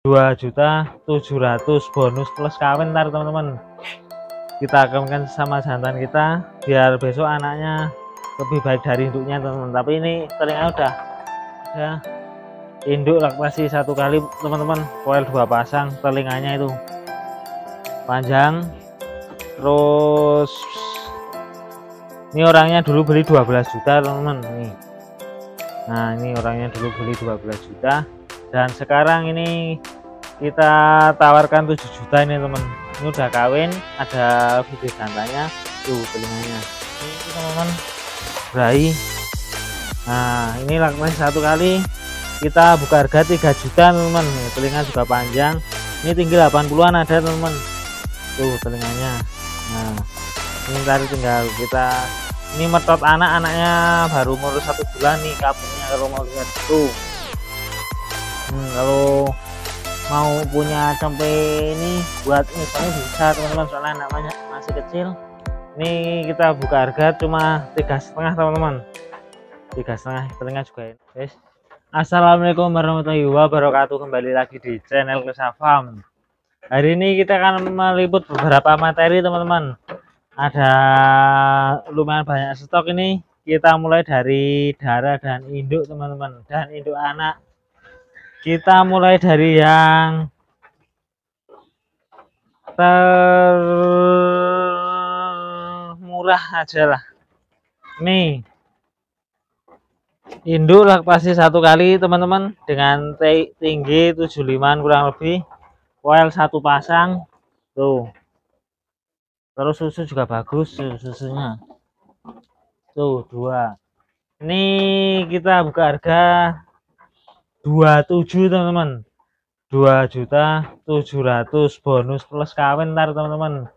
2.700.000 bonus plus kawin ntar teman-teman. Kita kawinkan sama jantan kita biar besok anaknya lebih baik dari induknya teman-teman. Tapi ini telinga udah ada induk laktasi 1 kali teman-teman, koel 2 pasang, telinganya itu panjang. Terus ini orangnya dulu beli 12 juta teman-teman nih. Nah ini orangnya dulu beli 12 juta dan sekarang ini kita tawarkan 7 juta ini teman. Ini udah kawin, ada video jantannya tuh telinganya ini teman-teman, berai. Nah ini laktasi 1 kali kita buka harga 3 juta teman-teman. Telinga juga panjang, ini tinggi 80-an ada teman-teman tuh telinganya. Nah ini tadi tinggal kita ini metot anaknya baru umur 1 bulan nih kapungnya kalau mau lihat tuh. Kalau mau punya cempe ini buat misalnya bisa teman-teman, soalnya namanya masih kecil. Ini kita buka harga cuma 3,5 teman-teman, 3,5. telinga juga ini guys. Assalamualaikum warahmatullahi wabarakatuh, kembali lagi di channel Klesa Farm. Hari ini kita akan meliput beberapa materi teman-teman. Ada lumayan banyak stok ini. Kita mulai dari darah dan induk teman-teman, dan induk anak. Kita mulai dari yang termurah aja lah. Nih induk laktasi 1 kali teman-teman dengan tinggi 75 kurang lebih, koel 1 pasang tuh. Terus susu juga bagus, susunya tuh 2. Ini kita buka harga 27 teman-teman, 2.700.000 bonus plus kawin ntar teman-teman.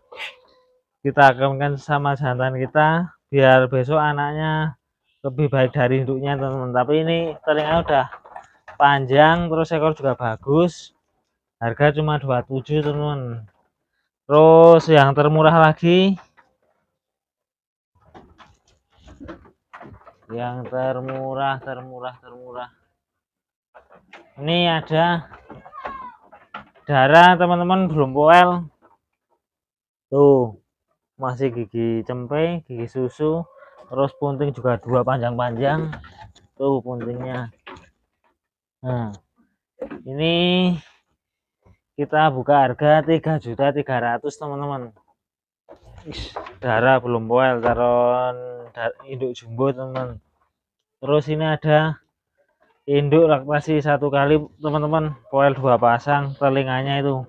Kita kawinkan sama jantan kita biar besok anaknya lebih baik dari induknya teman-teman. Tapi ini telinga udah panjang, terus ekor juga bagus. Harga cuma 27 teman-teman. Terus yang termurah lagi, yang termurah ini ada darah teman-teman, belum poel tuh, masih gigi cempe, gigi susu. Terus punting juga 2 panjang-panjang tuh puntingnya. Nah ini kita buka harga 3.300.000 teman-teman. Darah belum poel, taruh induk jumbo teman-teman. Terus ini ada induk laktasi 1 kali teman-teman, poel 2 pasang, telinganya itu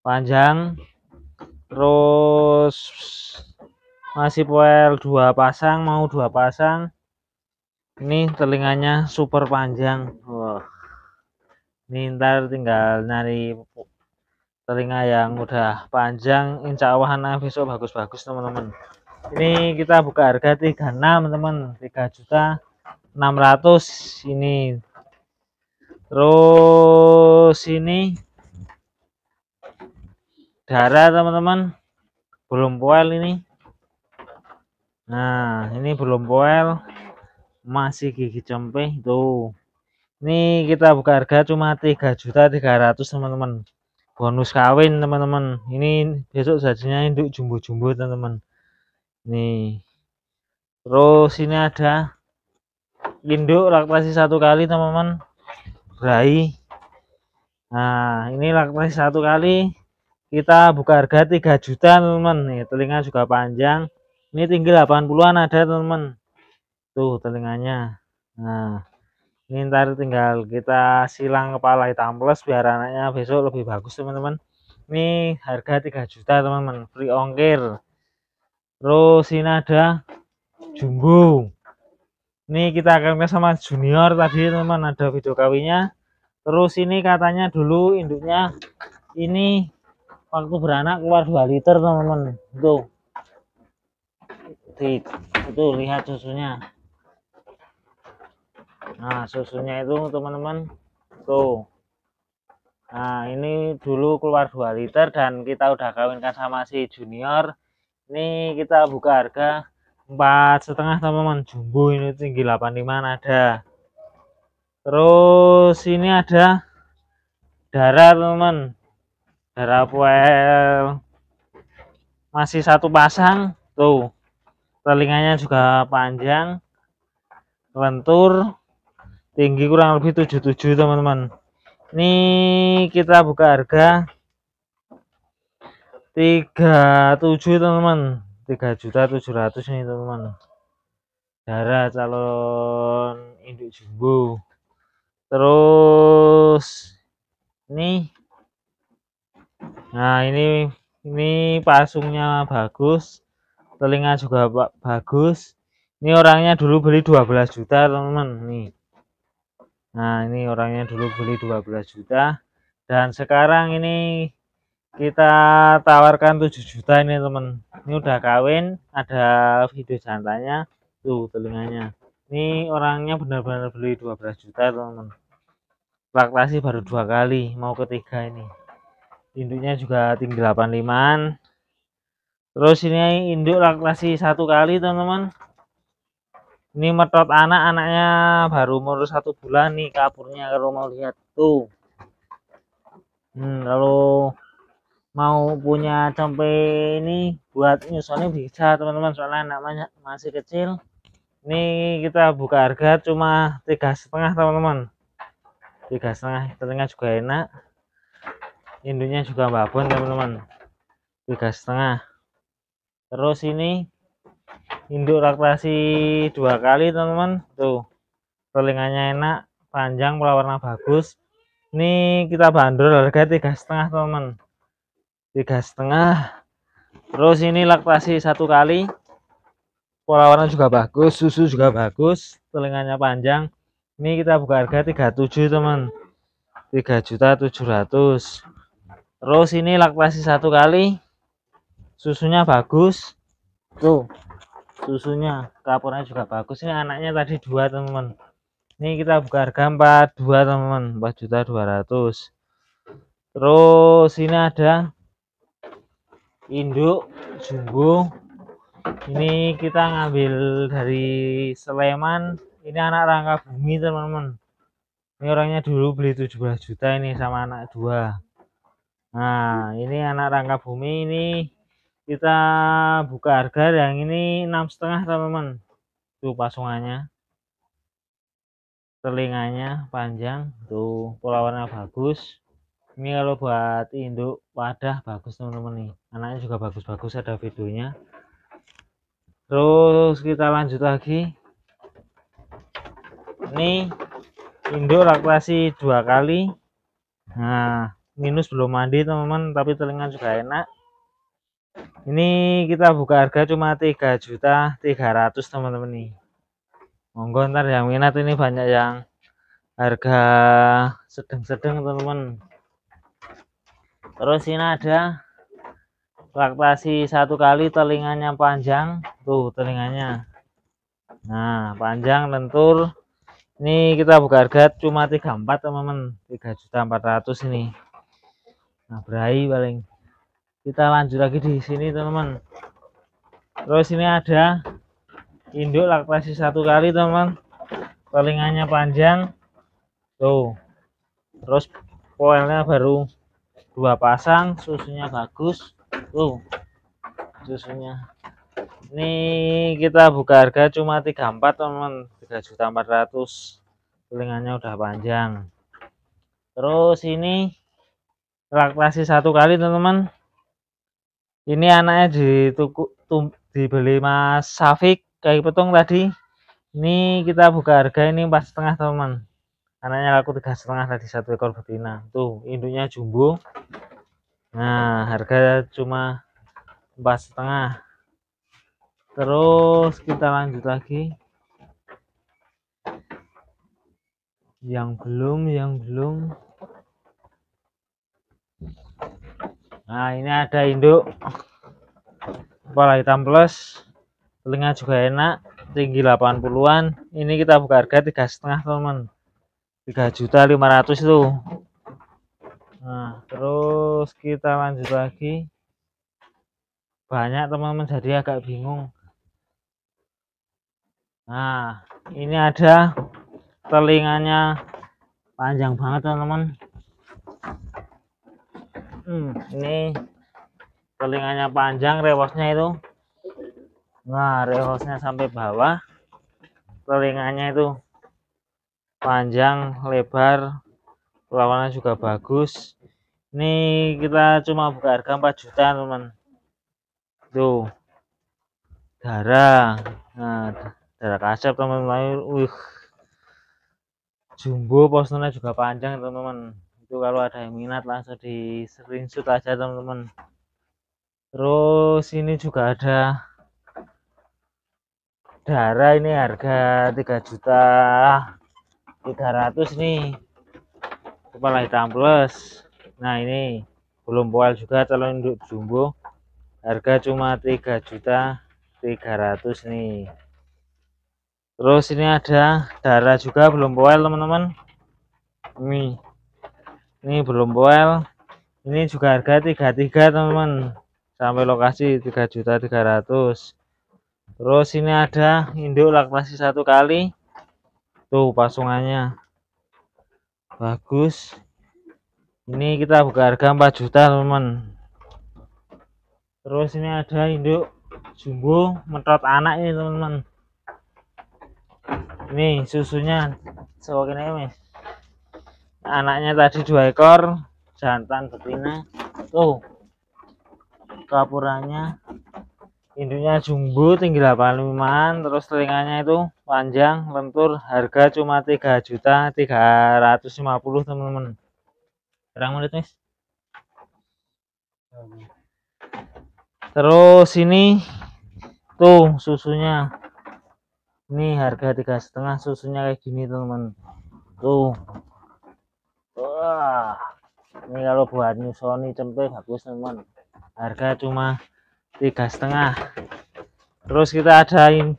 panjang. Terus masih poel 2 pasang, mau 2 pasang. Ini telinganya super panjang. Wah, ini ntar tinggal nyari telinga yang udah panjang, insya Allah anak besok bagus-bagus teman-teman. Ini kita buka harga 36 teman, 3.600.000 ini. Terus ini darah teman-teman, belum poel ini. Nah ini belum poel, masih gigi cempe tuh. Ini kita buka harga cuma 3.300.000 teman-teman, bonus kawin teman-teman. Ini besok sajinya induk jumbo-jumbo teman-teman nih. Terus ini ada induk laktasi 1 kali teman-teman, berai. Nah ini laktasi 1 kali kita buka harga 3 juta teman-teman. Nih telinga juga panjang, ini tinggi 80-an ada teman-teman tuh telinganya. Nah ini ntar tinggal kita silang kepala hitam plus biar anaknya besok lebih bagus teman-teman. Ini harga 3 juta teman-teman, free ongkir. Terus ini ada jumbo, ini kita akan sama junior tadi teman-teman, ada video kawinnya. Terus ini katanya dulu induknya ini waktu beranak keluar 2 liter teman-teman tuh. Itu lihat susunya. Nah susunya itu teman-teman tuh. Nah ini dulu keluar 2 liter dan kita udah kawinkan sama si junior. Ini kita buka harga 4,5 teman-teman, jumbo ini tinggi 85 ada. Terus ini ada darah teman-teman, darah poel masih satu pasang tuh, telinganya juga panjang, lentur, tinggi kurang lebih 77 teman-teman. Ini kita buka harga 37 teman-teman, 3.700.000 nih teman-teman. Darah calon induk jumbo. Terus ini, nah ini pasungnya bagus, telinga juga bagus. Ini orangnya dulu beli 12 juta teman-teman nih. Nah ini orangnya dulu beli 12 juta dan sekarang ini kita tawarkan 7 juta ini teman. Ini udah kawin, ada video jantannya tuh telinganya. Ini orangnya benar-benar beli 12 juta teman-teman. Laktasi baru 2 kali, mau ketiga ini. Induknya juga tinggi 85an. Terus ini induk laktasi 1 kali teman-teman. Ini metot anaknya baru umur 1 bulan nih kapurnya kalau mau lihat tuh. Kalau mau punya cempe ini buat nyusunnya bisa teman-teman, soalnya anaknya masih kecil. Ini kita buka harga cuma 3,5 teman-teman, 3,5. telinga juga enak, induknya juga babon teman-teman, 3,5. Terus ini induk laktasi 2 kali teman-teman tuh, telinganya enak, panjang, warna bagus. Ini kita bandrol harga 3,5 teman-teman, 3,5. Terus ini laktasi 1 kali, pola warna juga bagus, susu juga bagus, telinganya panjang. Ini kita buka harga 37 teman, 3.700.000. Terus ini laktasi 1 kali, susunya bagus tuh, susunya, kapurnya juga bagus. Ini anaknya tadi 2 teman-teman. Ini kita buka harga 42 teman-teman, 4.200.000. Terus ini ada induk jumbo. Ini kita ngambil dari Sleman. Ini anak Rangka Bumi teman-teman. Ini orangnya dulu beli 17 juta ini sama anak 2. Nah ini anak Rangka Bumi, ini kita buka harga yang ini 6,5 teman-teman. Tuh pasungannya, telinganya panjang tuh, pola warna bagus. Ini kalau buat induk wadah bagus teman-teman nih, anaknya juga bagus-bagus, ada videonya. Terus kita lanjut lagi, ini induk laktasi 2 kali. Nah minus, belum mandi teman-teman, tapi telinga juga enak. Ini kita buka harga cuma 3.300.000 teman-teman nih. Monggo ntar yang minat, ini banyak yang harga sedang-sedang teman-teman. Terus ini ada laktasi 1 kali, telinganya panjang tuh, telinganya nah panjang, lentur. Ini kita buka harga cuma 34 teman-teman, 3.400.000 ini. Nah berai paling. Kita lanjut lagi di sini teman-teman. Terus ini ada induk laktasi 1 kali teman, telinganya panjang tuh, terus poelnya baru 2 pasang, susunya bagus tuh, susunya. Ini kita buka harga cuma 34 teman, 3.400.000. telinganya udah panjang. Terus ini laktasi 1 kali teman-teman. Ini anaknya dibeli Mas Safik kayak petung tadi. Ini kita buka harga ini 4,5 teman, anaknya laku 3,5 tadi, 1 ekor betina tuh, induknya jumbo. Nah harga cuma 4,5. Terus kita lanjut lagi, yang belum. Nah ini ada induk kepala hitam plus, telinga juga enak, tinggi 80-an. Ini kita buka harga 3,5 teman, 3.500.000 tuh. Nah terus kita lanjut lagi, banyak teman-teman jadi agak bingung. Nah ini ada telinganya panjang banget teman-teman, Ini telinganya panjang, rewosnya itu. Nah, rewosnya sampai bawah. Telinganya itu panjang, lebar, lawannya juga bagus. Ini kita cuma buka harga 4 juta, teman. Tuh. Darah. Nah, darah kasep, teman-teman. Jumbo, posturnya juga panjang, teman-teman. Itu kalau ada yang minat langsung di screenshot aja, teman-teman. Terus ini juga ada darah, ini harga 3.300.000 nih, kepala hitam plus. Nah, ini belum poil juga, calon induk jumbo, harga cuma 3.300.000 nih. Terus ini ada darah juga belum poil, teman-teman. Ini belum poil, ini juga harga 33, teman-teman, sampai lokasi 3.300.000. Terus ini ada induk laktasi 1 kali, tuh pasungannya bagus. Ini kita buka harga 4 juta, teman-teman. Terus ini ada induk jumbo metot anak ini, teman-teman. Ini susunya sewakini, Mas. Anaknya tadi 2 ekor, jantan betina. Tuh kapurannya. Induknya jumbo, tinggi 85-an, terus telinganya itu panjang, lentur, harga cuma 3.350.000, teman-teman. Berapa menit, Mas? Terus ini tuh susunya. Ini harga 3,5, susunya kayak gini, teman-teman. Tuh. Wah. Ini kalau buat nyusoni cempe bagus, teman-teman. Harga cuma 3,5. Terus kita adain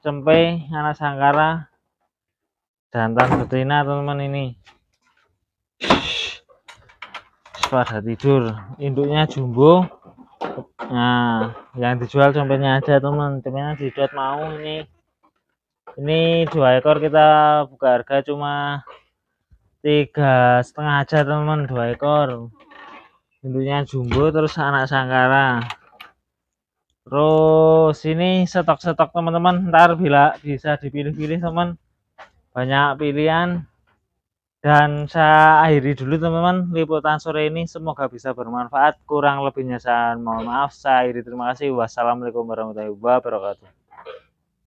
cempe anak sangkara jantan betina, teman-teman. Ini pada tidur, induknya jumbo. Nah, yang dijual cempenya aja, teman. Cempenya didot mau. Ini 2 ekor kita buka harga cuma 3,5 aja, teman. 2 ekor, induknya jumbo, terus anak sangkara. Terus ini stok-stok, teman-teman, ntar bila bisa dipilih-pilih, teman, banyak pilihan. Dan saya akhiri dulu, teman-teman, liputan sore ini, semoga bisa bermanfaat. Kurang lebihnya saya mohon maaf. Saya akhiri, terima kasih. Wassalamualaikum warahmatullahi wabarakatuh.